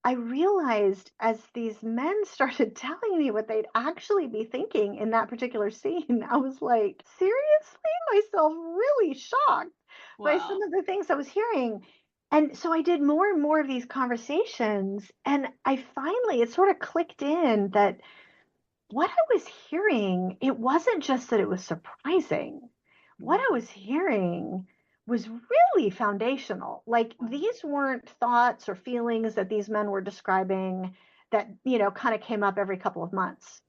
I realized as these men started telling me what they'd actually be thinking in that particular scene, I was like, seriously? Myself really shocked by some Wow. of the things I was hearing. And so I did more and more of these conversations. And I finally, it sort of clicked in that what I was hearing, it wasn't just that it was surprising. What I Mhm. was hearing was really foundational. Like Wow. these weren't thoughts or feelings that these men were describing that, kind of came up every couple of months.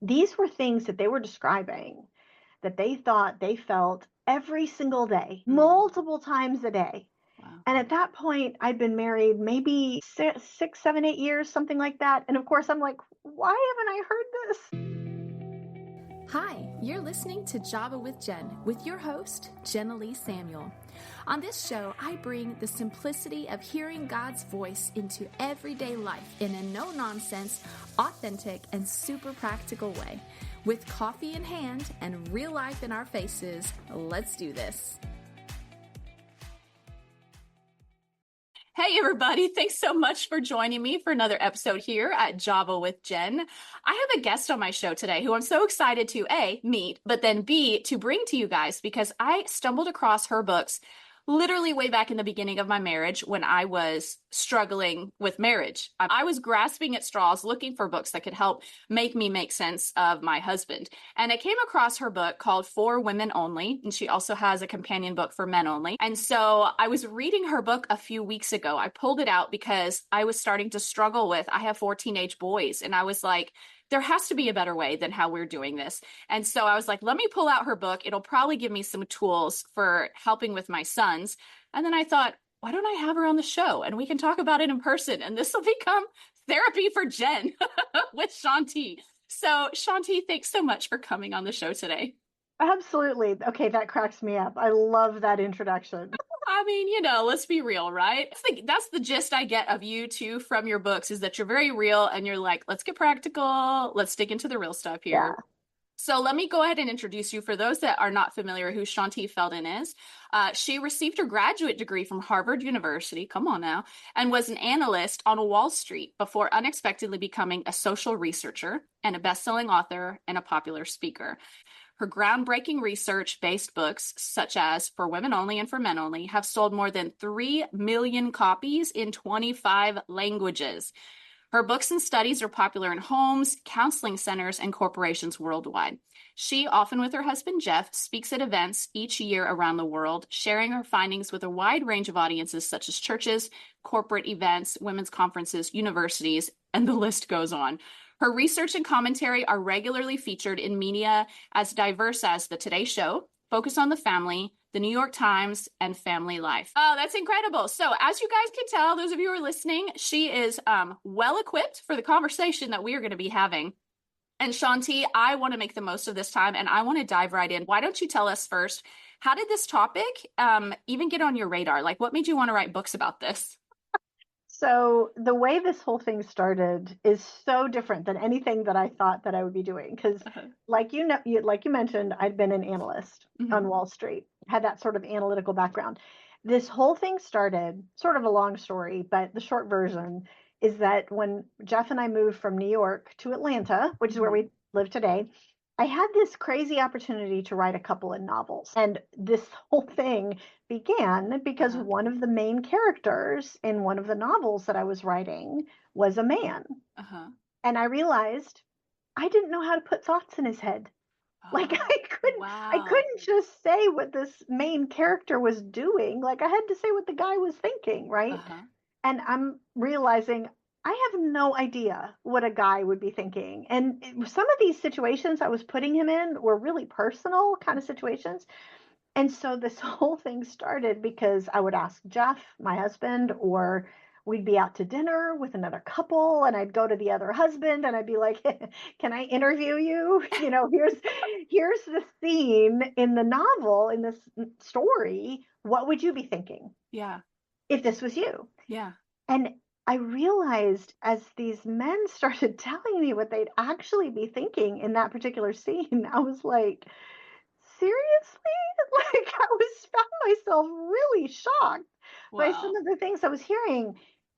These were things that they were describing that they thought they felt every single day, Mm. multiple times a day. Wow. And at that point, I'd been married maybe 6, 7, 8 years, something like that. And of course, I'm like, why haven't I heard this? Hi, you're listening to Java with Jen with your host, Jenna Lee Samuel. On this show, I bring the simplicity of hearing God's voice into everyday life in a no-nonsense, authentic, and super practical way. With coffee in hand and real life in our faces, let's do this. Hey, everybody. Thanks so much for joining me for another episode here at Java with Jen. I have a guest on my show today who I'm so excited to A, meet, but then B, to bring to you guys because I stumbled across her books literally way back in the beginning of my marriage when I was struggling with marriage. I was grasping at straws looking for books that could help make me make sense of my husband. And I came across her book called For Women Only, and she also has a companion book for men only. And so I was reading her book a few weeks ago. I pulled it out because I was starting to struggle with, I have 4 teenage boys, and I was like, there has to be a better way than how we're doing this. And so I was like, let me pull out her book. It'll probably give me some tools for helping with my sons. And then I thought, why don't I have her on the show and we can talk about it in person? And this will become therapy for Jen with Shaunti. So, Shaunti, thanks so much for coming on the show today. Absolutely. Okay, that cracks me up. I love that introduction. I mean, let's be real, right? That's the gist I get of you too from your books is that you're very real and you're like, let's get practical. Let's dig into the real stuff Yeah. here. So let me go ahead and introduce you for those that are not familiar who Shaunti Feldhahn is. She received her graduate degree from Harvard University, come on now, and was an analyst on Wall Street before unexpectedly becoming a social researcher and a best-selling author and a popular speaker. Her groundbreaking research-based books, such as For Women Only and For Men Only, have sold more than 3 million copies in 25 languages. Her books and studies are popular in homes, counseling centers, and corporations worldwide. She, often with her husband Jeff, speaks at events each year around the world, sharing her findings with a wide range of audiences such as churches, corporate events, women's conferences, universities, and the list goes on. Her research and commentary are regularly featured in media as diverse as The Today Show, Focus on the Family, the New York Times, and Family Life. Oh, that's incredible. So as you guys can tell, those of you who are listening, she is well equipped for the conversation that we are going to be having. And Shaunti, I want to make the most of this time and I want to dive right in. Why don't you tell us first, how did this topic even get on your radar? Like what made you want to write books about this? So the way this whole thing started is so different than anything that I thought that I would be doing. Because, Uh-huh. like you mentioned, I'd been an analyst Mm-hmm. on Wall Street, had that sort of analytical background. This whole thing started, sort of a long story, but the short version is that when Jeff and I moved from New York to Atlanta, which is where Mm-hmm. we live today, I had this crazy opportunity to write a couple of novels. And this whole thing began because Uh-huh. one of the main characters in one of the novels that I was writing was a man. Uh-huh. And I realized I didn't know how to put thoughts in his head. Like Oh, I wow. couldn't just say what this main character was doing. Like I had to say what the guy was thinking, right? Uh-huh. And I'm realizing I have no idea what a guy would be thinking. And some of these situations I was putting him in were really personal kind of situations. And so this whole thing started because I would ask Jeff, my husband, or we'd be out to dinner with another couple and I'd go to the other husband and I'd be like, "Can I interview you? Here's the scene in the novel in this story. What would you be thinking Yeah. if this was you?" Yeah. And I realized as these men started telling me what they'd actually be thinking in that particular scene, I was like, seriously? Like I was found myself really shocked by some Wow. of the things I was hearing.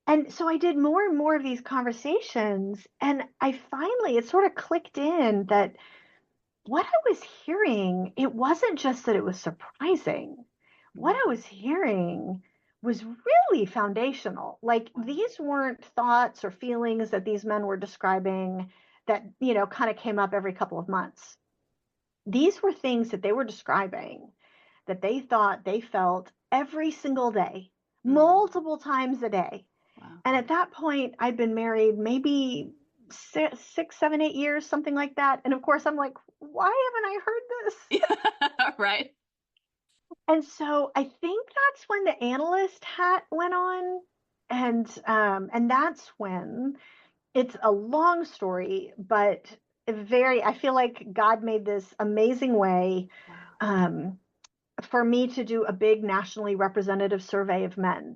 And so I did more and more of these conversations, and it sort of clicked in that what I was hearing, it wasn't just that it was surprising. What I was hearing was really foundational. Like these weren't thoughts or feelings that these men were describing that, kind of came up every couple of months. These were things that they were describing that they thought they felt every single day, multiple times a day. Wow. And at that point, I'd been married maybe 6, 7, 8 years, something like that. And of course, I'm like, why haven't I heard this? Right. And so I think that's when the analyst hat went on, and that's when it's a long story, but I feel like God made this amazing way. Wow. For me to do a big nationally representative survey of men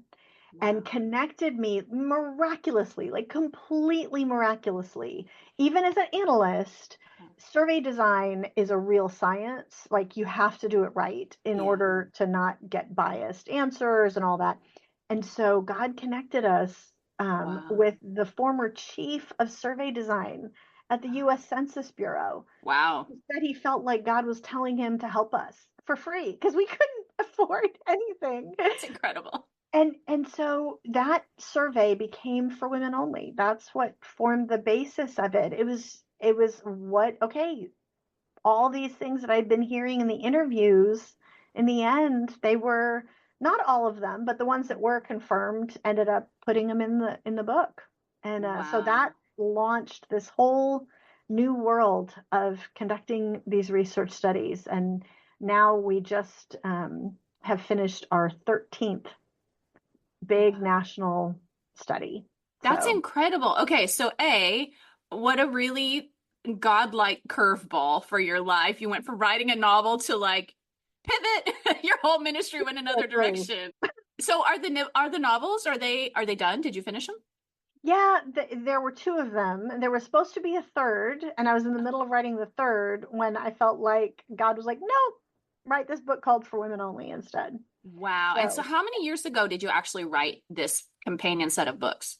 and Wow. connected me miraculously, like completely miraculously. Even as an analyst, survey design is a real science. Like you have to do it right in order to not get biased answers and all that. And so God connected us with the former chief of survey design at the U.S. Census Bureau. Wow. He said he felt like God was telling him to help us for free because we couldn't afford anything. That's incredible. And so that survey became for women only. That's what formed the basis of it. It was all these things that I'd been hearing in the interviews, in the end, they were not all of them, but the ones that were confirmed ended up putting them in the book. And so that launched this whole new world of conducting these research studies. And now we just have finished our 13th big national study. That's So incredible. Okay, so what a really godlike curveball for your life. You went from writing a novel to like pivot. Your whole ministry went another direction. So are the novels, are they done? Did you finish them? yeah, there were two of them. There was supposed to be a third, and I was in the middle of writing the third when I felt like God was like, "Nope, write this book called For Women Only instead." Wow. And so So how many years ago did you actually write this companion set of books?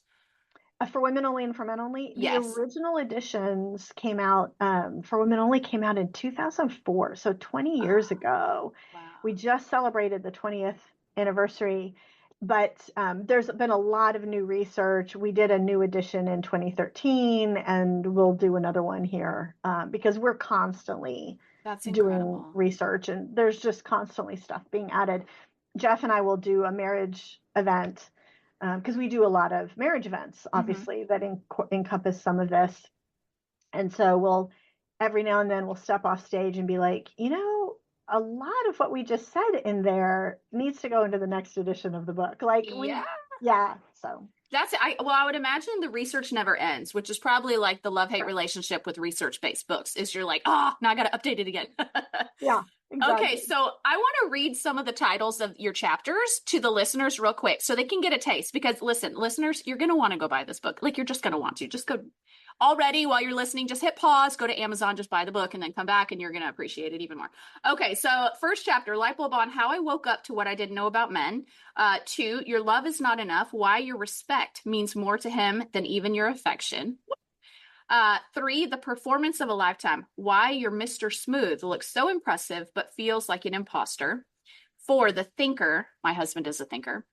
For Women Only and For Men Only, the Yes. original editions came out, For Women Only came out in 2004, so 20 years ago. Wow. We just celebrated the 20th anniversary, but there's been a lot of new research. We did a new edition in 2013, and we'll do another one here because we're constantly That's doing incredible. research, and there's just constantly stuff being added. Jeff and I will do a marriage event because we do a lot of marriage events, obviously, that encompass some of this. And so we'll every now and then we'll step off stage and be like, a lot of what we just said in there needs to go into the next edition of the book. Like so. I would imagine the research never ends, which is probably like the love-hate relationship with research-based books is you're like, now I got to update it again. Yeah, exactly. Okay, so I want to read some of the titles of your chapters to the listeners real quick so they can get a taste because listen, listeners, you're going to want to go buy this book. Like you're just going to want to. Just go already while you're listening, just hit pause, go to Amazon, just buy the book and then come back and you're going to appreciate it even more. Okay, so first chapter, Light Bulb on How I Woke Up to What I Didn't Know About Men. 2, Your Love Is Not Enough, Why Your Respect Means More to Him Than Even Your Affection. 3, The Performance of a Lifetime, Why Your Mr. Smooth Looks So Impressive But Feels Like an Imposter. 4, The Thinker, my husband is a thinker,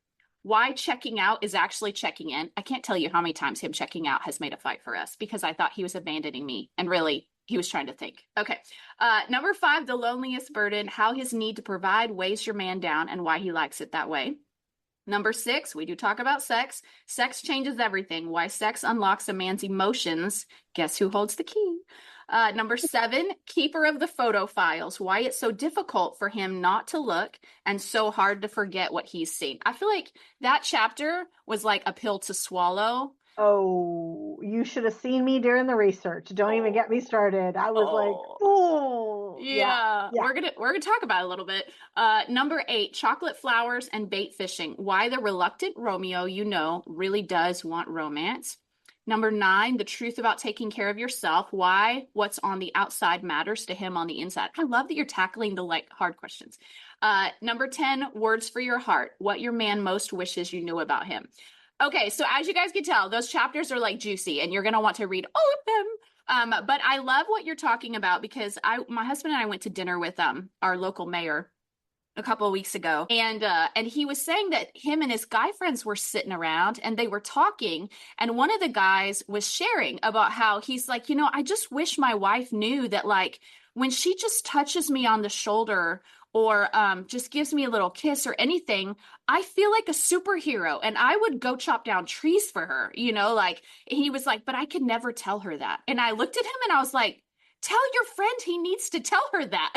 Why Checking Out is Actually Checking In. I can't tell you how many times him checking out has made a fight for us because I thought he was abandoning me and really he was trying to think. Okay. Number 5, The Loneliest Burden, How His Need to Provide Weighs Your Man Down and Why He Likes It That Way. Number 6, we do talk about sex. Sex changes everything. Why sex unlocks a man's emotions. Guess who holds the key? Number 7, Keeper of the Photo Files. Why it's so difficult for him not to look and so hard to forget what he's seen. I feel like that chapter was like a pill to swallow. Oh, you should have seen me during the research. Don't even get me started. I was like, oh, yeah. We're gonna talk about it a little bit. Number 8, Chocolate Flowers and Bait Fishing. Why the reluctant Romeo really does want romance. Number 9, The Truth About Taking Care of Yourself. Why what's on the outside matters to him on the inside. I love that you're tackling the hard questions. Number 10, Words for Your Heart. What your man most wishes you knew about him. Okay, so as you guys can tell, those chapters are like juicy and you're going to want to read all of them. But I love what you're talking about because my husband and I went to dinner with our local mayor a couple of weeks ago, and he was saying that him and his guy friends were sitting around and they were talking, and one of the guys was sharing about how he's like, I just wish my wife knew that, like, when she just touches me on the shoulder or just gives me a little kiss or anything, I feel like a superhero and I would go chop down trees for her, like he was like, but I could never tell her that. And I looked at him and I was like, tell your friend he needs to tell her that,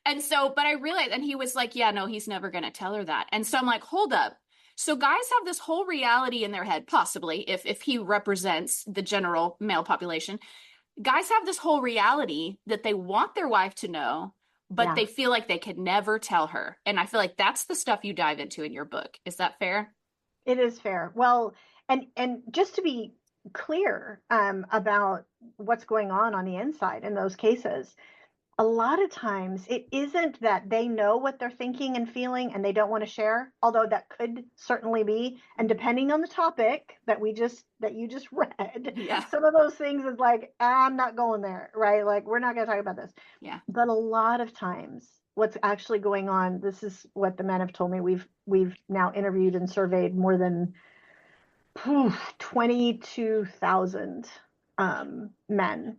And so, but I realized, and he was like, yeah, no, he's never going to tell her that. And so I'm like, hold up. So guys have this whole reality in their head, possibly, if he represents the general male population. Guys have this whole reality that they want their wife to know, but Yeah, they feel like they could never tell her. And I feel like that's the stuff you dive into in your book. Is that fair? it is fair. Well, and just to be clear about what's going on the inside in those cases, a lot of times it isn't that they know what they're thinking and feeling and they don't want to share, although that could certainly be. And depending on the topic that you just read, Yeah. some of those things is like, I'm not going there, right? Like, we're not going to talk about this. Yeah. But a lot of times what's actually going on, this is what the men have told me. We've now interviewed and surveyed more than 22,000 men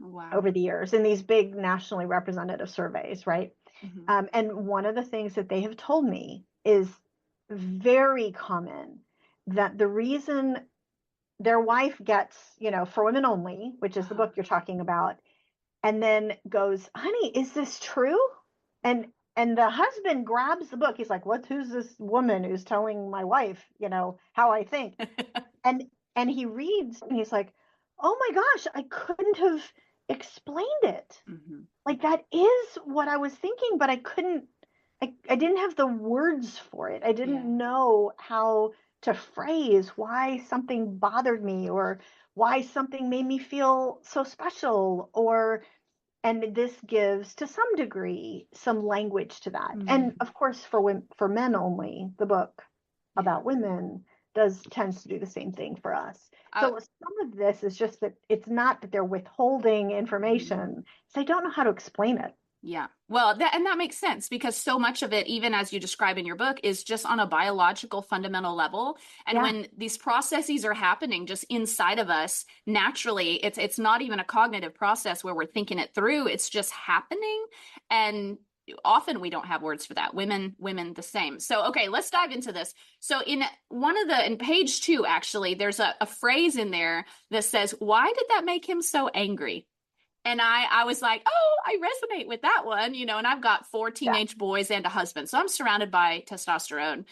Wow. over the years in these big nationally representative surveys, right? Mm-hmm. And one of the things that they have told me is very common, that the reason their wife gets, For Women Only, which is the book you're talking about, and then goes, honey, is this true? And the husband grabs the book. He's like, who's this woman who's telling my wife, how I think? And and he reads and he's like, oh my gosh, I couldn't have explained it. Mm-hmm. Like, that is what I was thinking, but I didn't have the words for it. I didn't Yeah. know how to phrase why something bothered me or why something made me feel so special, and this gives to some degree some language to that. Mm-hmm. And of course, for Men Only, the book Yeah. about women tends to do the same thing for us. Uh, So some of this is just that it's not that they're withholding information, it's they don't know how to explain it. Yeah. Well, that makes sense because so much of it, even as you describe in your book, is just on a biological fundamental level. And Yeah. when these processes are happening just inside of us, naturally, it's not even a cognitive process where we're thinking it through. It's just happening. And often we don't have words for that. Women the same. So okay, let's dive into this. So in page 2, actually, there's a phrase in there that says, why did that make him so angry? And I was like, oh, I resonate with that one, and I've got 4 teenage boys and a husband. So I'm surrounded by testosterone,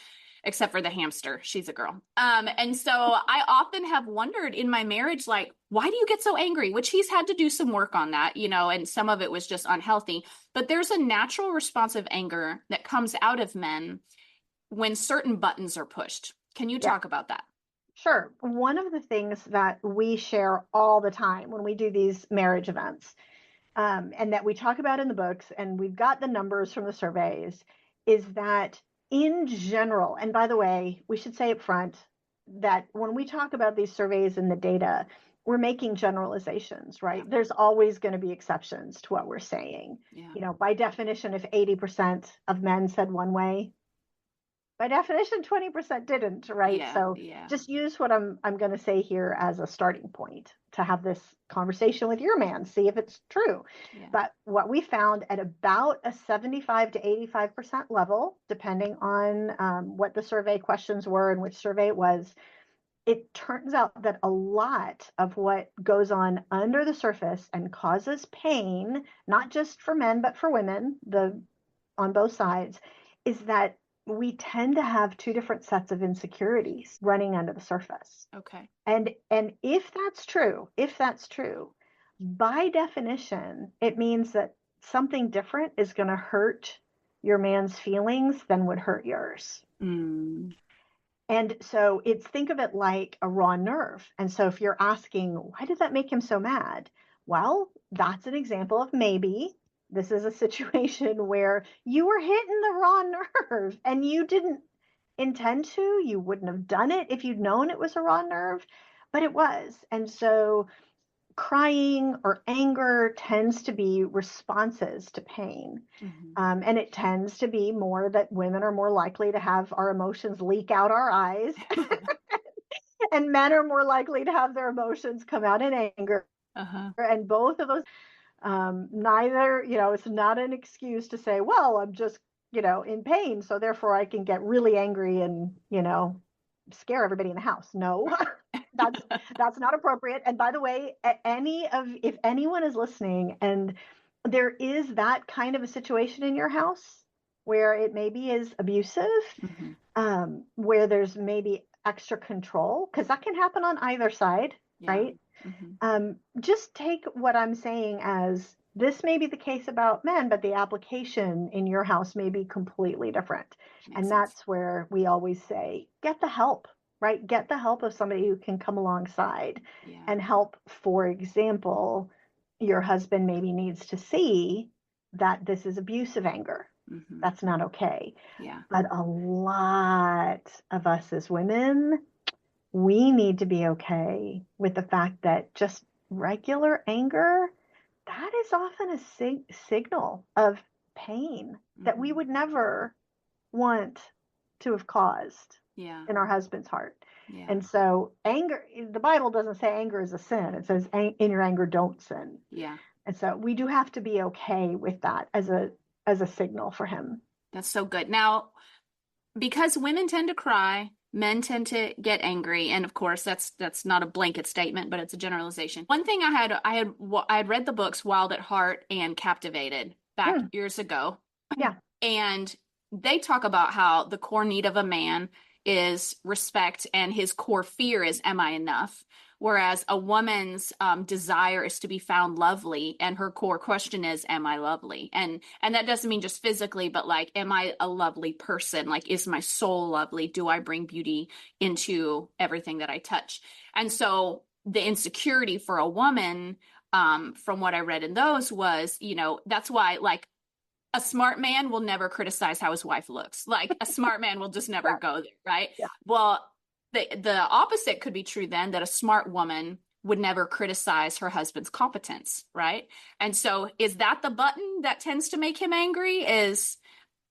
except for the hamster. She's a girl. And so I often have wondered in my marriage, like, why do you get so angry? Which he's had to do some work on that, and some of it was just unhealthy. But there's a natural response of anger that comes out of men when certain buttons are pushed. Can you talk about that? Sure. One of the things that we share all the time when we do these marriage events, and that we talk about in the books, and we've got the numbers from the surveys, is that in general, and by the way, we should say up front that when we talk about these surveys and the data, we're making generalizations, right? Yeah. There's always going to be exceptions to what we're saying. Yeah. By definition, if 80% of men said one way, by definition 20% didn't, right? Yeah, So yeah. just use what I'm going to say here as a starting point to have this conversation with your man, see if it's true. Yeah. But what we found at about a 75 to 85% level, depending on what the survey questions were and which survey it was, it turns out that a lot of what goes on under the surface and causes pain, not just for men but for women, on both sides, is that we tend to have 2 different sets of insecurities running under the surface. Okay. And if that's true, by definition, it means that something different is going to hurt your man's feelings than would hurt yours. Mm. And so think of it like a raw nerve. And so if you're asking, why did that make him so mad? Well, that's an example of maybe this is a situation where you were hitting the raw nerve and you didn't intend to. You wouldn't have done it if you'd known it was a raw nerve, but it was. And so crying or anger tends to be responses to pain. And it tends to be more that women are more likely to have our emotions leak out our eyes, and men are more likely to have their emotions come out in anger. And both of those, neither, it's not an excuse to say, well, I'm just, in pain, so therefore I can get really angry and, scare everybody in the house. No, that's not appropriate. And by the way, if anyone is listening and there is that kind of a situation in your house where it maybe is abusive, where there's maybe extra control, because that can happen on either side, right? Just take what I'm saying as this may be the case about men, but the application in your house may be completely different. And that's where we always say, get the help, right? Get the help of somebody who can come alongside and help. For example, your husband maybe needs to see that this is abusive anger. That's not okay. But a lot of us as women, we need to be okay with the fact that just regular anger, that is often a signal of pain that we would never want to have caused in our husband's heart. And so anger, the Bible doesn't say anger is a sin. It says in your anger, don't sin. And so we do have to be okay with that as a signal for him. That's so good. Now, because women tend to cry, men tend to get angry, and of course that's not a blanket statement, but it's a generalization. One thing I had read the books Wild at Heart and Captivated back years ago. And they talk about how the core need of a man is respect, and his core fear is, am I enough? Whereas a woman's desire is to be found lovely, and her core question is, am I lovely? And that doesn't mean just physically, but like, am I a lovely person? Like, is my soul lovely? Do I bring beauty into everything that I touch? And so the insecurity for a woman, from what I read in those was, that's why, like, a smart man will never criticize how his wife looks. Like, a smart man will just never go there, right? Well, the opposite could be true then, that a smart woman would never criticize her husband's competence, right? And so is that the button that tends to make him angry, is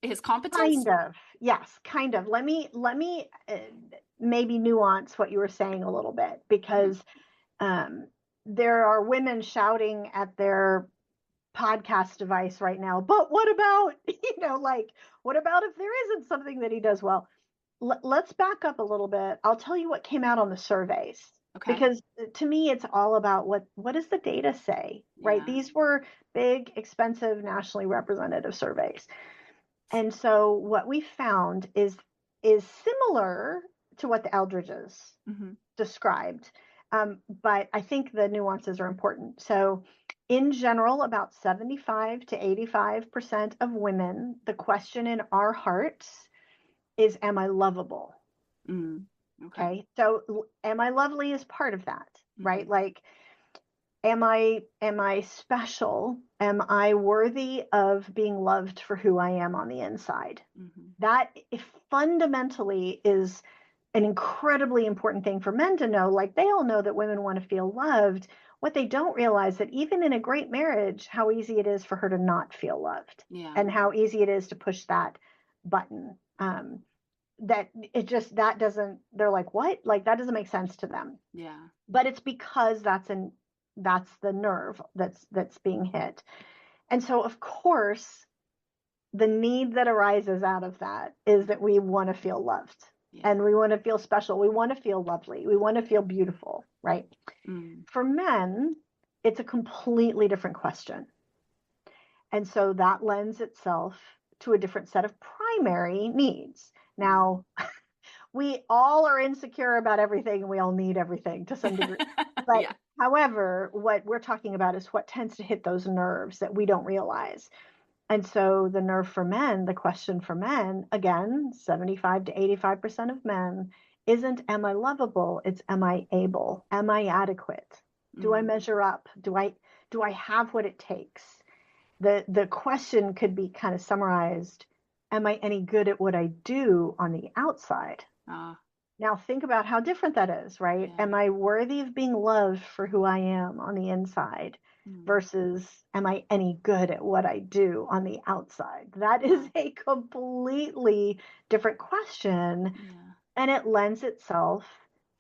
his competence? Kind of. Yes, kind of. Let me maybe nuance what you were saying a little bit, because there are women shouting at their podcast device right now, but what about, what about if there isn't something that he does well? Let's back up a little bit. I'll tell you what came out on the surveys, because to me, it's all about what does the data say, right? These were big, expensive, nationally representative surveys. And so what we found is similar to what the Eldridges described. But I think the nuances are important. So in general, about 75 to 85% of women, the question in our hearts is, am I lovable? Okay. So am I lovely is part of that, right? Like, am I special? Am I worthy of being loved for who I am on the inside? That fundamentally is an incredibly important thing for men to know. Like, they all know that women want to feel loved. What they don't realize, that even in a great marriage, how easy it is for her to not feel loved, and how easy it is to push that button. That it just, that doesn't, they're like, what? Like, that doesn't make sense to them. But it's because that's the nerve that's being hit. And so, of course, the need that arises out of that is that we want to feel loved, and we want to feel special. We want to feel lovely. We want to feel beautiful, right? For men, it's a completely different question. And so that lends itself to a different set of primary needs. Now, we all are insecure about everything, and we all need everything to some degree. But however, what we're talking about is what tends to hit those nerves that we don't realize. And so the nerve for men, the question for men, again, 75 to 85% of men, isn't, am I lovable? It's, am I able? Am I adequate? Do I measure up? Do I have what it takes? The question could be kind of summarized, am I any good at what I do on the outside? Ah, Now think about how different that is, right? yeah. Am I worthy of being loved for who I am on the inside Mm, versus am I any good at what I do on the outside? That is wow. a completely different question, Yeah. and it lends itself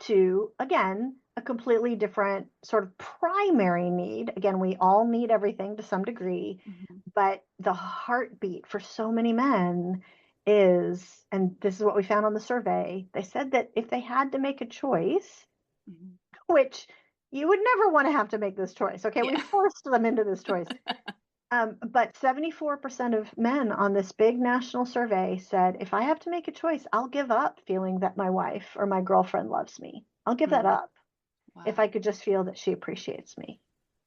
to, again, a completely different sort of primary need. Again, we all need everything to some degree, Mhm, but the heartbeat for so many men is, and this is what we found on the survey, they said that if they had to make a choice, mhm. which you would never want to have to make this choice, okay, we Yeah. forced them into this choice. But 74% of men on this big national survey said, if I have to make a choice, I'll give up feeling that my wife or my girlfriend loves me. I'll give that Mm, up if I wow. could just feel that she appreciates me,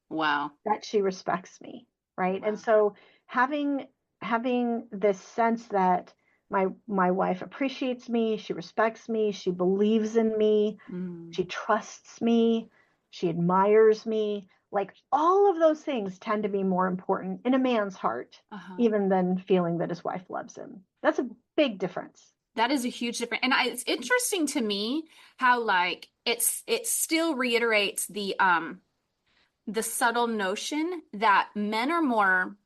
Wow. that she respects me, right? And Wow. so having having this sense that my wife appreciates me, she respects me, she believes in me, Mm, she trusts me, she admires me, like all of those things tend to be more important in a man's heart uh-huh. even than feeling that his wife loves him. That's a big difference. That is a huge difference. And it's interesting to me how like it still reiterates the subtle notion that men are more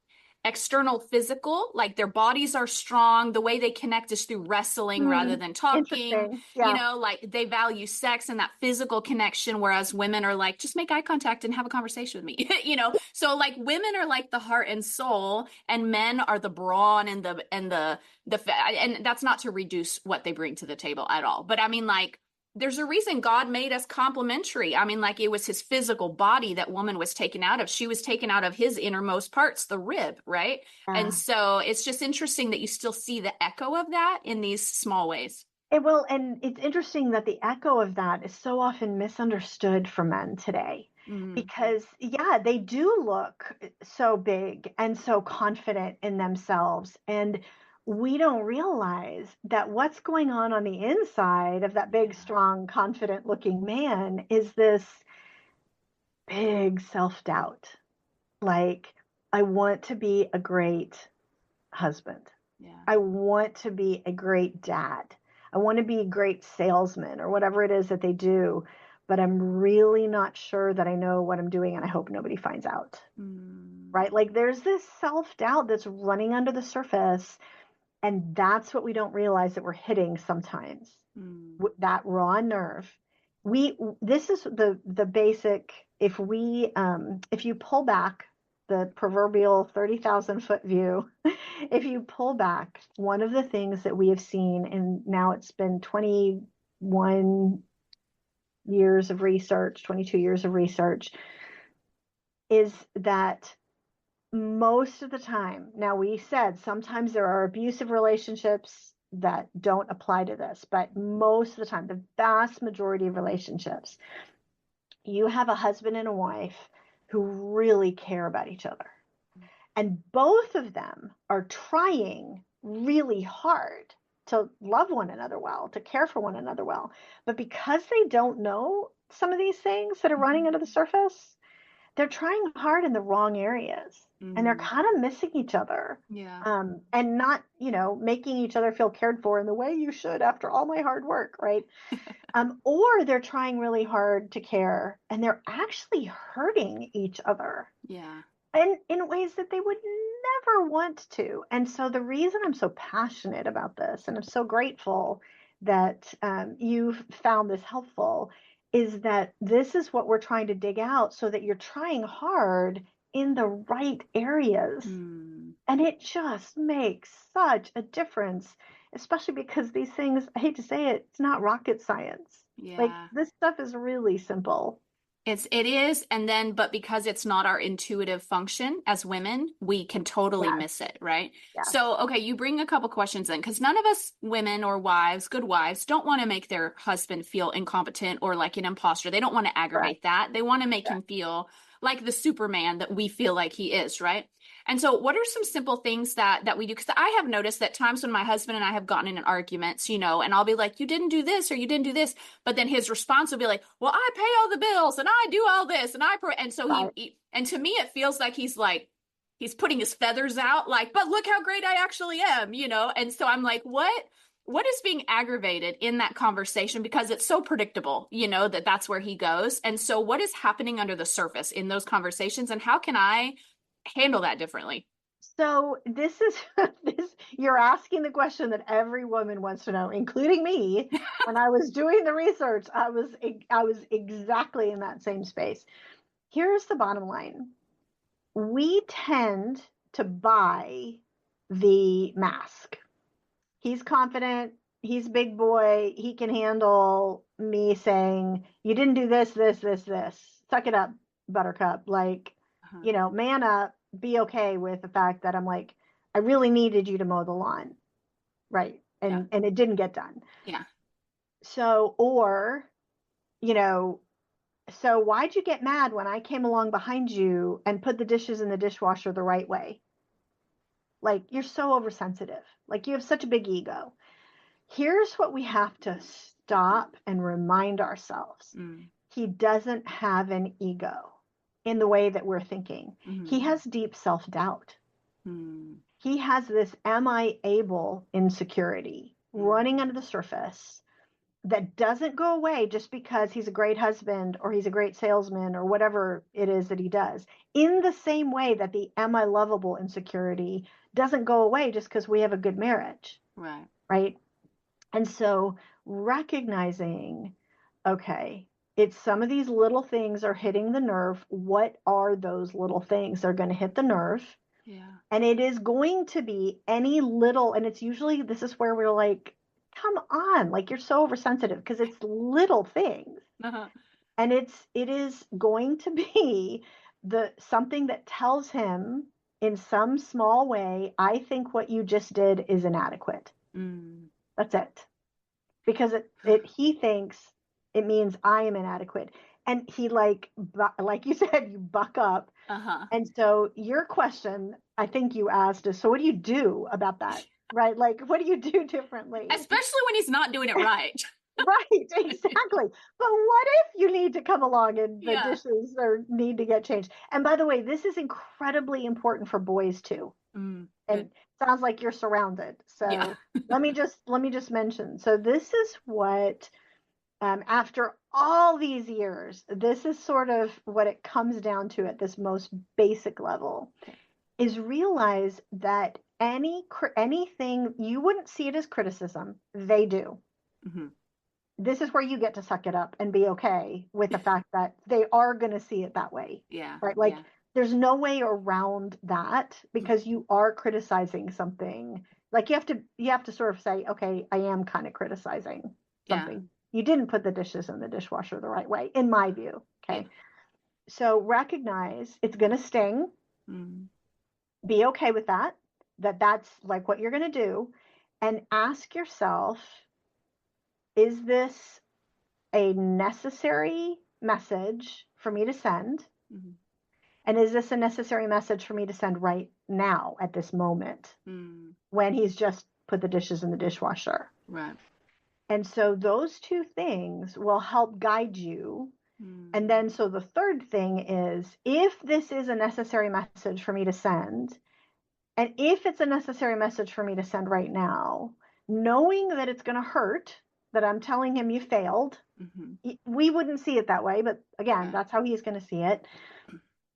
external physical, like their bodies are strong. The way they connect is through wrestling rather Hmm. than talking. Interesting. You Yeah. know, like they value sex and that physical connection, whereas women are like, just make eye contact and have a conversation with me. You know, so like women are like the heart and soul, and men are the brawn and and that's not to reduce what they bring to the table at all. But I mean, like there's a reason God made us complementary. I mean, like it was his physical body that woman was taken out of. She was taken out of his innermost parts, the rib, right? And Yeah. so it's just interesting that you still see the echo of that in these small ways. It will, and it's interesting that the echo of that is so often misunderstood for men today. Mm, Because, yeah, they do look so big and so confident in themselves. And we don't realize that what's going on the inside of that big, yeah. strong, confident looking man is this big self doubt. Like, I want to be a great husband. Yeah. I want to be a great dad. I want to be a great salesman or whatever it is that they do, but I'm really not sure that I know what I'm doing and I hope nobody finds out. Mm, Right? Like there's this self-doubt that's running under the surface, and that's what we don't realize that we're hitting sometimes. mm, That raw nerve. We This is the basic. If you pull back the proverbial 30,000-foot view, if you pull back, one of the things that we have seen, and now it's been 21 years of research, 22 years of research, is that most of the time, now we said sometimes there are abusive relationships that don't apply to this, but most of the time, the vast majority of relationships, you have a husband and a wife who really care about each other. And both of them are trying really hard to love one another well, to care for one another well. But because they don't know some of these things that are running mhm, under the surface, they're trying hard in the wrong areas, and they're mm, kind of missing each other, yeah. and not, making each other feel cared for in the way you should after all my hard work, right? Or they're trying really hard to care and they're actually hurting each other Yeah. and in ways that they would never want to. And so the reason I'm so passionate about this, and I'm so grateful that you've found this helpful, is that this is what we're trying to dig out so that you're trying hard in the right areas. Mm, And it just makes such a difference, especially because these things, I hate to say it, it's not rocket science. Like yeah. this stuff is really simple. It is, and then but because it's not our intuitive function as women, we can totally Yes, miss it, right? yes, So, okay, you bring a couple questions in because none of us women or wives, good wives, don't want to make their husband feel incompetent or like an imposter. They don't want to correct. aggravate that. They want to make Yeah. him feel like the Superman that we feel like he is, right? And so, what are some simple things that we do? Because I have noticed that times when my husband and I have gotten in arguments, and I'll be like, "You didn't do this or you didn't do this," but then his response will be like, "Well, I pay all the bills and I do all this and and so Right. and to me it feels like he's like he's putting his feathers out, like, but look how great I actually am, you know? And so I'm like, what is being aggravated in that conversation? Because it's so predictable, you know, that that's where he goes. And so what is happening under the surface in those conversations, and how can I handle that differently? So this is you're asking the question that every woman wants to know, including me. When I was doing the research, I was exactly in that same space. Here's the bottom line. We tend to buy the mask. He's confident, he's big boy, he can handle me saying, you didn't do this, this, this, this. Suck it up, buttercup. Like, man up, be okay with the fact that I'm like, I really needed you to mow the lawn. Right. And it didn't get done. Yeah. So, or, you know, so why'd you get mad when I came along behind you and put the dishes in the dishwasher the right way? Like, you're so oversensitive. Like, you have such a big ego. Here's what we have to stop and remind ourselves. He doesn't have an ego in the way that we're thinking. He has deep self-doubt. He has this am I able insecurity running under the surface that doesn't go away just because he's a great husband or he's a great salesman or whatever it is that he does. In the same way that the am I lovable insecurity doesn't go away just because we have a good marriage. Right. And so recognizing, okay, it's some of these little things are hitting the nerve. What are those little things? They're going to hit the nerve. Yeah. And it is going to be any little, and it's usually, this is where we're like, come on, like you're so oversensitive because it's little things. And it is going to be something that tells him in some small way, I think what you just did is inadequate. That's it. Because he thinks it means I am inadequate. And he like you said, you buck up. And so your question, I think you asked is, so what do you do about that? Right? Like, what do you do differently? Especially when he's not doing it right. Right, exactly. But what if you need to come along and the dishes or need to get changed? And by the way, this is incredibly important for boys too. And sounds like you're surrounded. So let me just mention. So this is what, after all these years, this is sort of what it comes down to at this most basic level, is realize that anything, you wouldn't see it as criticism. They do. This is where you get to suck it up and be okay with the fact that they are going to see it that way. Right. Like there's no way around that because you are criticizing something. Like you have to sort of say, okay, I am kind of criticizing something. You didn't put the dishes in the dishwasher the right way, in my view. Okay. So recognize it's going to sting. Be okay with that. That's like what you're going to do. And ask yourself, is this a necessary message for me to send? And is this a necessary message for me to send right now at this moment when he's just put the dishes in the dishwasher? Right. And so those two things will help guide you. And then so the third thing is, if this is a necessary message for me to send, and if it's a necessary message for me to send right now, knowing that it's going to hurt, that I'm telling him you failed, we wouldn't see it that way. But again, that's how he's going to see it.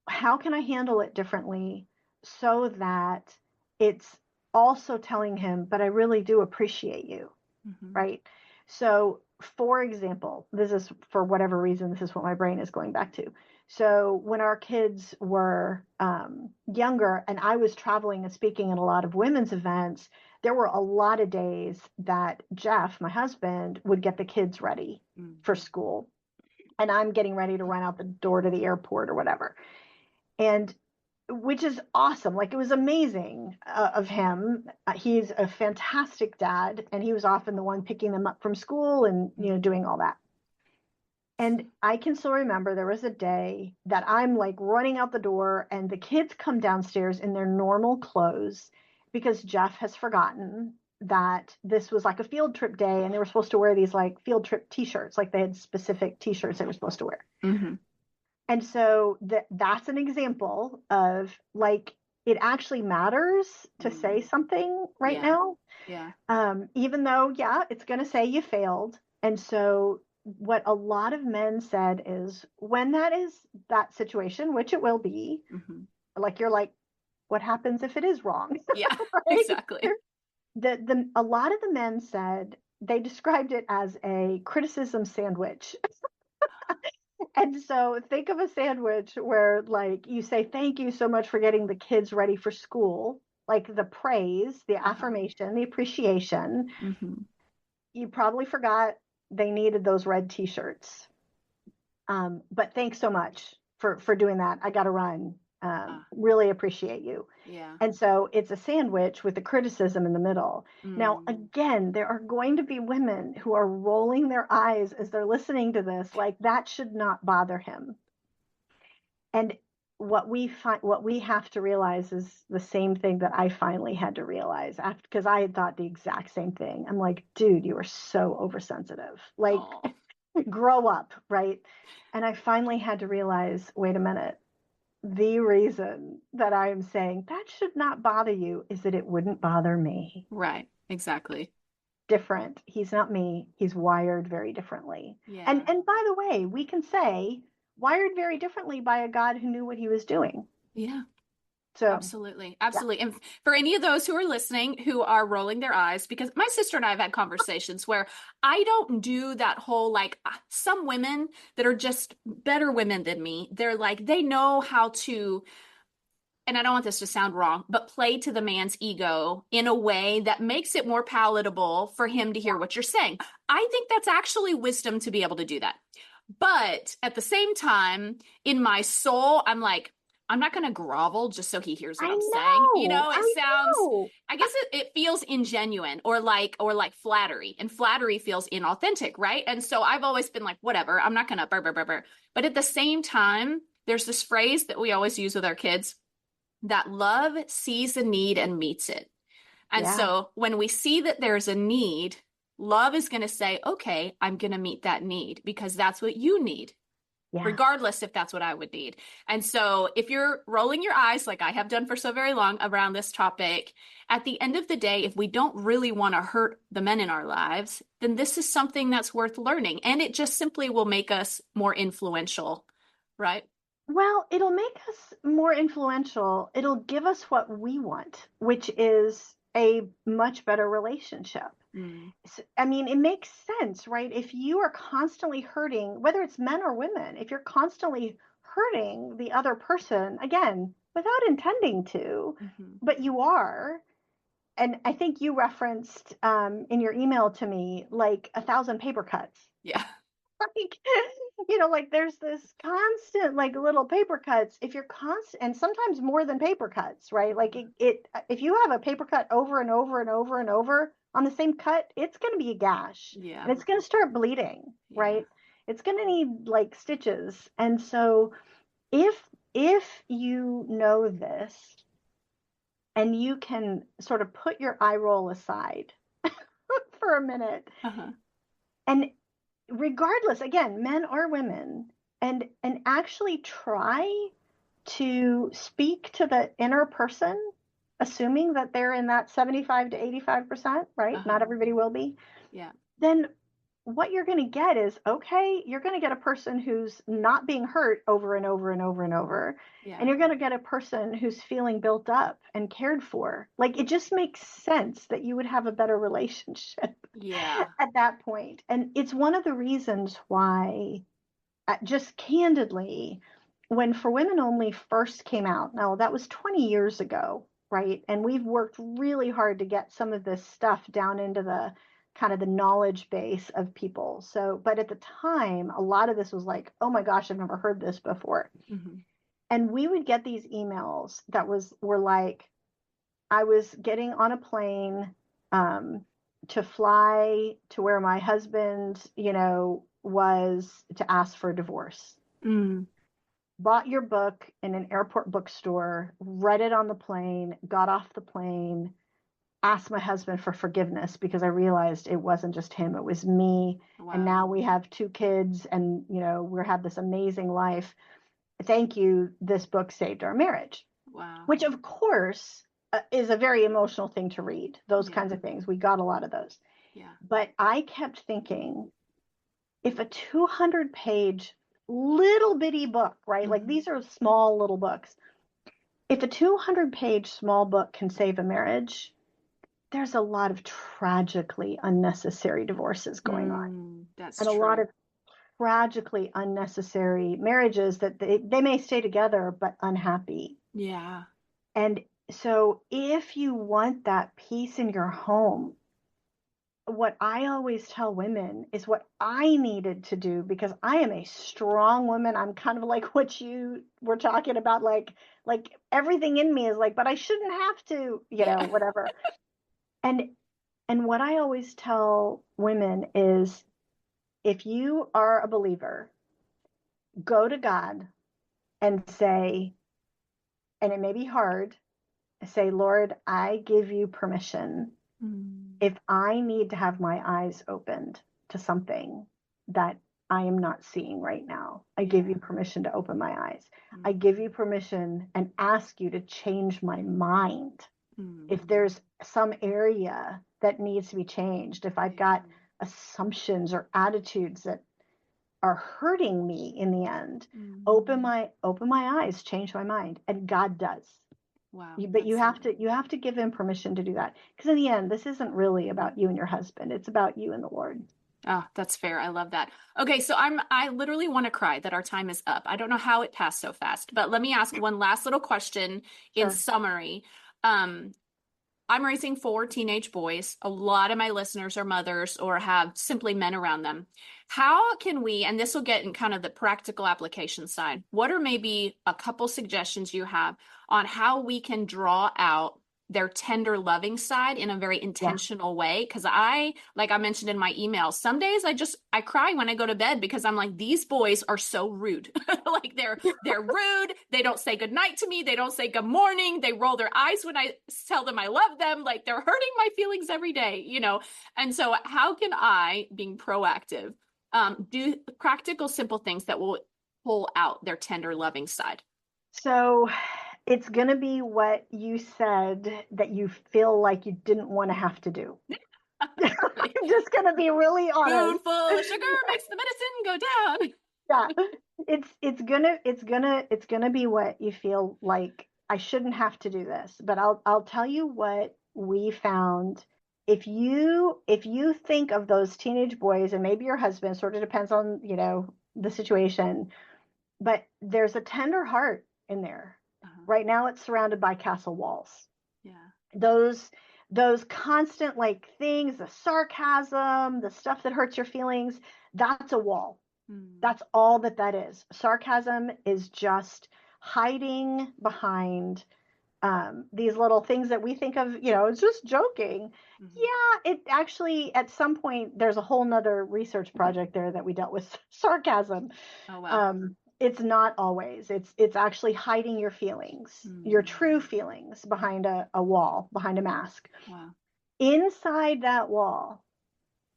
How can I handle it differently so that it's also telling him, but I really do appreciate you, right? So, for example, this is for whatever reason, this is what my brain is going back to. So when our kids were younger and I was traveling and speaking at a lot of women's events, there were a lot of days that Jeff, my husband, would get the kids ready for school. And I'm getting ready to run out the door to the airport or whatever. And which is awesome. Like it was amazing of him. He's a fantastic dad, and he was often the one picking them up from school and, doing all that. And I can still remember there was a day that I'm like running out the door and the kids come downstairs in their normal clothes because Jeff has forgotten that this was like a field trip day and they were supposed to wear these like field trip t-shirts. Like they had specific t-shirts they were supposed to wear. And so that's an example of like, it actually matters to say something right Yeah. now. Yeah. Even though, yeah, it's going to say you failed. And so what a lot of men said is when that is that situation, which it will be, Mm-hmm. like you're like, what happens if it is wrong? Yeah, Right? exactly. A lot of the men said they described it as a criticism sandwich. And so think of a sandwich where like you say thank you so much for getting the kids ready for school, like the praise, the Uh-huh. affirmation, the appreciation. Mm-hmm. You probably forgot they needed those red t-shirts. But thanks so much for doing that. I got to run. Really appreciate you. Yeah. And so it's a sandwich with the criticism in the middle. Now, Mm. again, there are going to be women who are rolling their eyes as they're listening to this, like that should not bother him. And what we have to realize is the same thing that I finally had to realize after, because I had thought the exact same thing. I'm like, dude, you are so oversensitive. Like, Oh, grow up, right? And I finally had to realize, wait a minute. The reason that I am saying that should not bother you is that it wouldn't bother me. right. Exactly. Different. He's not me. He's wired very differently. Yeah. And by the way, we can say wired very differently by a God who knew what he was doing. Yeah. So, Absolutely. yeah. Absolutely. And for any of those who are listening who are rolling their eyes, because my sister and I have had conversations where I don't do that whole like some women that are just better women than me, they're like, they know how to, and I don't want this to sound wrong, but play to the man's ego in a way that makes it more palatable for him to hear what you're saying. I think that's actually wisdom to be able to do that. But at the same time, in my soul, I'm like, I'm not going to grovel just so he hears what I I'm saying. You know. know, it I sounds, know. I guess it feels ingenuine or like flattery, and flattery feels inauthentic, right? And so I've always been like, whatever, I'm not going to burr, burr, burr, burr. But at the same time, there's this phrase that we always use with our kids that love sees a need and meets it. And Yeah. so when we see that there's a need, love is going to say, okay, I'm going to meet that need because that's what you need, Yeah. regardless if that's what I would need. And so if you're rolling your eyes, like I have done for so very long around this topic, at the end of the day, if we don't really want to hurt the men in our lives, then this is something that's worth learning. And it just simply will make us more influential, right? Well, it'll make us more influential. It'll give us what we want, which is a much better relationship. Mm, I mean, it makes sense, right? If you are constantly hurting, whether it's men or women, if you're constantly hurting the other person, again, without intending to, mm-hmm. but you are, and I think you referenced in your email to me like 1,000 paper cuts. Yeah. Like, like there's this constant like little paper cuts. If you're constant, and sometimes more than paper cuts, right? Like if you have a paper cut over and over and over and over on the same cut, it's going to be a gash Yeah. and it's going to start bleeding, Yeah. right? It's going to need like stitches. And so if if you know this and you can sort of put your eye roll aside for a minute Uh-huh. and regardless, again, men or women, and actually try to speak to the inner person, assuming that they're in that 75 to 85%, right? Uh-huh. Not everybody will be. Yeah. Then what you're going to get is, okay, you're going to get a person who's not being hurt over and over and over and over. Yeah. And you're going to get a person who's feeling built up and cared for. Like it just makes sense that you would have a better relationship Yeah. at that point. And it's one of the reasons why, just candidly, when For Women Only first came out, now that was 20 years ago, right? And we've worked really hard to get some of this stuff down into the kind of the knowledge base of people. So, but at the time, a lot of this was like, oh my gosh, I've never heard this before. Mm-hmm. And we would get these emails that were like, I was getting on a plane to fly to where my husband, was to ask for a divorce. Mm. Bought your book in an airport bookstore, read it on the plane, got off the plane, asked my husband for forgiveness because I realized it wasn't just him, it was me. And Wow. now we have 2 kids and, we have this amazing life. Thank you. This book saved our marriage. Wow. which of course is a very emotional thing to read, those Yeah. kinds of things. We got a lot of those. Yeah. But I kept thinking, if a 200-page little bitty book, right? Like these are small little books. If a 200-page small book can save a marriage, there's a lot of tragically unnecessary divorces going on. That's And a true. lot of tragically unnecessary marriages that they may stay together, but unhappy. Yeah. And so if you want that peace in your home, what I always tell women is what I needed to do, because I am a strong woman. I'm kind of like what you were talking about, like everything in me is like, but I shouldn't have to, whatever. And what I always tell women is, if you are a believer, go to God and say, and it may be hard, say, Lord, I give you permission. If I need to have my eyes opened to something that I am not seeing right now, I give you permission to open my eyes. I give you permission and ask you to change my mind. If there's some area that needs to be changed, if I've got assumptions or attitudes that are hurting me in the end, open my eyes, change my mind. And God does. Wow. But you have to give him permission to do that, because in the end, this isn't really about you and your husband. It's about you and the Lord. Oh, that's fair. I love that. Okay, so I literally want to cry that our time is up. I don't know how it passed so fast, but let me ask one last little question in summary. I'm raising 4 teenage boys. A lot of my listeners are mothers or have simply men around them. How can we, and this will get in kind of the practical application side, what are maybe a couple suggestions you have on how we can draw out their tender, loving side in a very intentional way? Because like I mentioned in my email, some days I cry when I go to bed, because I'm like, these boys are so rude. Like they're rude. They don't say good night to me. They don't say good morning. They roll their eyes when I tell them I love them. Like they're hurting my feelings every day, And so how can I, being proactive, do practical, simple things that will pull out their tender, loving side? So it's going to be what you said that you feel like you didn't want to have to do. I'm just going to be really honest. Spoonful of sugar makes the medicine go down. Yeah, it's gonna be what you feel like, I shouldn't have to do this. But I'll tell you what we found. If you think of those teenage boys, and maybe your husband, sort of depends on the situation, but there's a tender heart in there. Right now, it's surrounded by castle walls. Yeah. Those constant things, the sarcasm, the stuff that hurts your feelings, that's a wall. That's all that is. Sarcasm is just hiding behind these little things that we think of, it's just joking. Yeah, it actually, at some point, there's a whole nother research project there that we dealt with sarcasm. Oh, wow. It's not always. It's actually hiding your feelings, your true feelings, behind a wall, behind a mask. Wow. Inside that wall,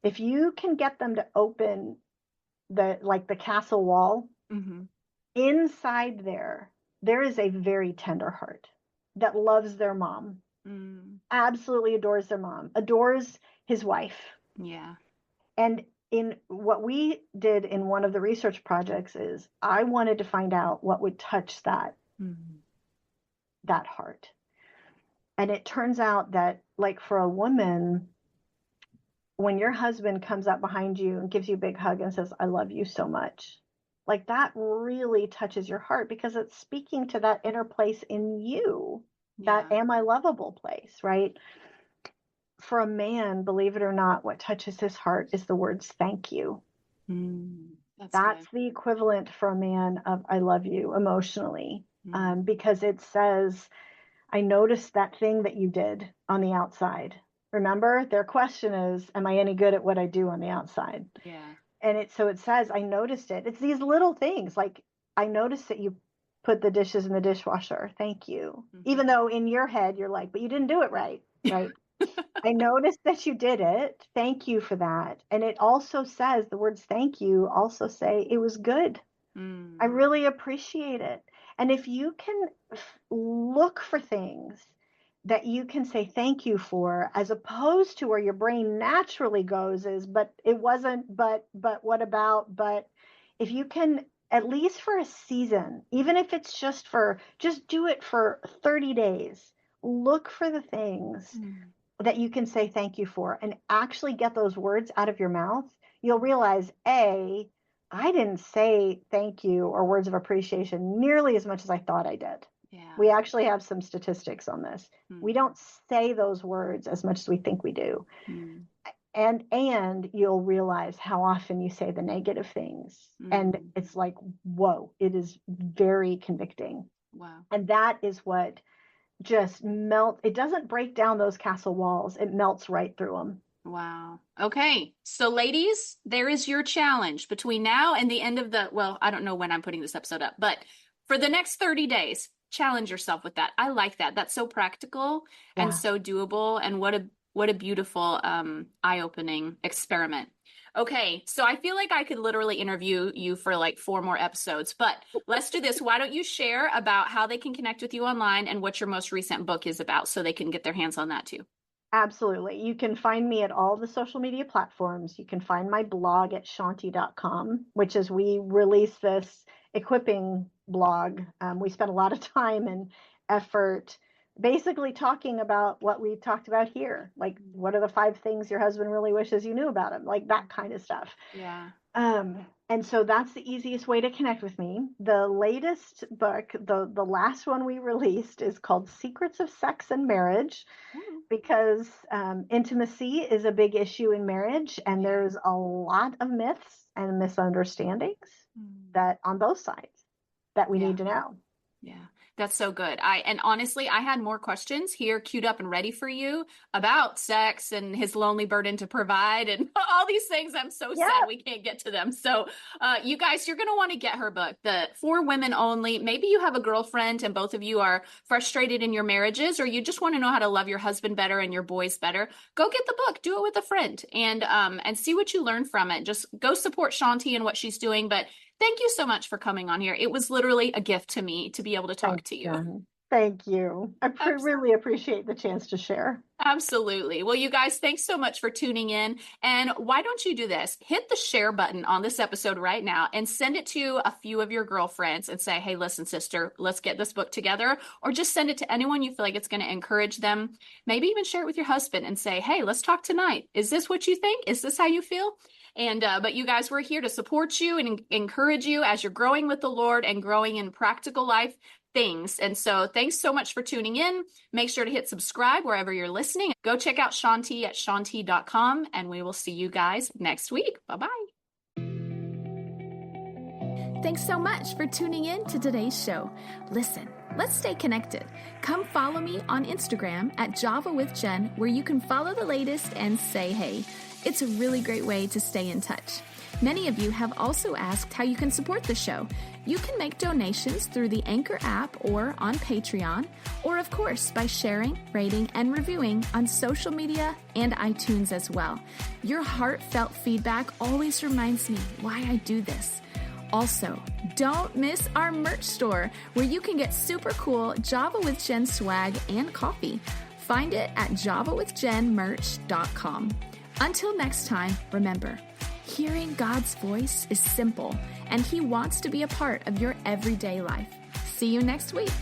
if you can get them to open the castle wall, inside there is a very tender heart that loves their mom, absolutely adores their mom, adores his wife. Yeah. And in what we did in one of the research projects is, I wanted to find out what would touch that heart. And it turns out that, for a woman, when your husband comes up behind you and gives you a big hug and says, I love you so much, that really touches your heart, because it's speaking to that inner place in you, that am I lovable place, right? For a man, believe it or not, what touches his heart is the words thank you. That's the equivalent for a man of I love you emotionally, because it says, I noticed that thing that you did on the outside. Remember, their question is, am I any good at what I do on the outside? Yeah. And it says, I noticed it. It's these little things, like, I noticed that you put the dishes in the dishwasher. Thank you. Even though in your head you're like, but you didn't do it right. Right. I noticed that you did it. Thank you for that. And it also says, the words thank you also say, it was good. I really appreciate it. And if you can look for things that you can say thank you for, as opposed to where your brain naturally goes is, but it wasn't, but what about, but if you can, at least for a season, even if it's just do it for 30 days, look for the things that you can say thank you for and actually get those words out of your mouth. You'll realize, I didn't say thank you or words of appreciation nearly as much as I thought I did. Yeah. We actually have some statistics on this. We don't say those words as much as we think we do. And you'll realize how often you say the negative things. And it's like, whoa, it is very convicting. Wow. And that is what just it doesn't break down those castle walls. It melts right through them. Wow. Okay. So ladies, there is your challenge between now and the end of I don't know when I'm putting this episode up, but for the next 30 days, challenge yourself with that. I like that. That's so practical and so doable. And what a beautiful, eye-opening experiment. Okay. So I feel like I could literally interview you for like 4 more episodes, but let's do this. Why don't you share about how they can connect with you online and what your most recent book is about so they can get their hands on that too? Absolutely. You can find me at all the social media platforms. You can find my blog at shaunti.com, which is we release this equipping blog. We spent a lot of time and effort basically talking about what we talked about here. Like, what are the 5 things your husband really wishes you knew about him? Like that kind of stuff. Yeah. And so that's the easiest way to connect with me. The latest book, the last one we released, is called Secrets of Sex and Marriage, because intimacy is a big issue in marriage, and there's a lot of myths and misunderstandings that on both sides that we need to know. Yeah, that's so good. And honestly, I had more questions here queued up and ready for you about sex and his lonely burden to provide and all these things. I'm so sad we can't get to them. So you guys, you're going to want to get her book, For Women Only. Maybe you have a girlfriend and both of you are frustrated in your marriages, or you just want to know how to love your husband better and your boys better. Go get the book, do it with a friend, and see what you learn from it. Just go support Shaunti and what she's doing. But thank you so much for coming on here. It was literally a gift to me to be able to talk to you. Jen. Thank you. I really appreciate the chance to share. Absolutely. Well, you guys, thanks so much for tuning in. And why don't you do this? Hit the share button on this episode right now and send it to a few of your girlfriends and say, hey, listen, sister, let's get this book together. Or just send it to anyone you feel like it's going to encourage them. Maybe even share it with your husband and say, hey, let's talk tonight. Is this what you think? Is this how you feel? And but you guys, we're here to support you and encourage you as you're growing with the Lord and growing in practical life things. And so thanks so much for tuning in. Make sure to hit subscribe wherever you're listening. Go check out Shaunti at shaunti.com, and we will see you guys next week. Bye-bye. Thanks so much for tuning in to today's show. Listen, let's stay connected. Come follow me on Instagram at Java with Jen, where you can follow the latest and say hey. It's a really great way to stay in touch. Many of you have also asked how you can support the show. You can make donations through the Anchor app or on Patreon, or of course by sharing, rating, and reviewing on social media and iTunes as well. Your heartfelt feedback always reminds me why I do this. Also, don't miss our merch store, where you can get super cool Java with Jen swag and coffee. Find it at javawithjenmerch.com. Until next time, remember, hearing God's voice is simple, and He wants to be a part of your everyday life. See you next week.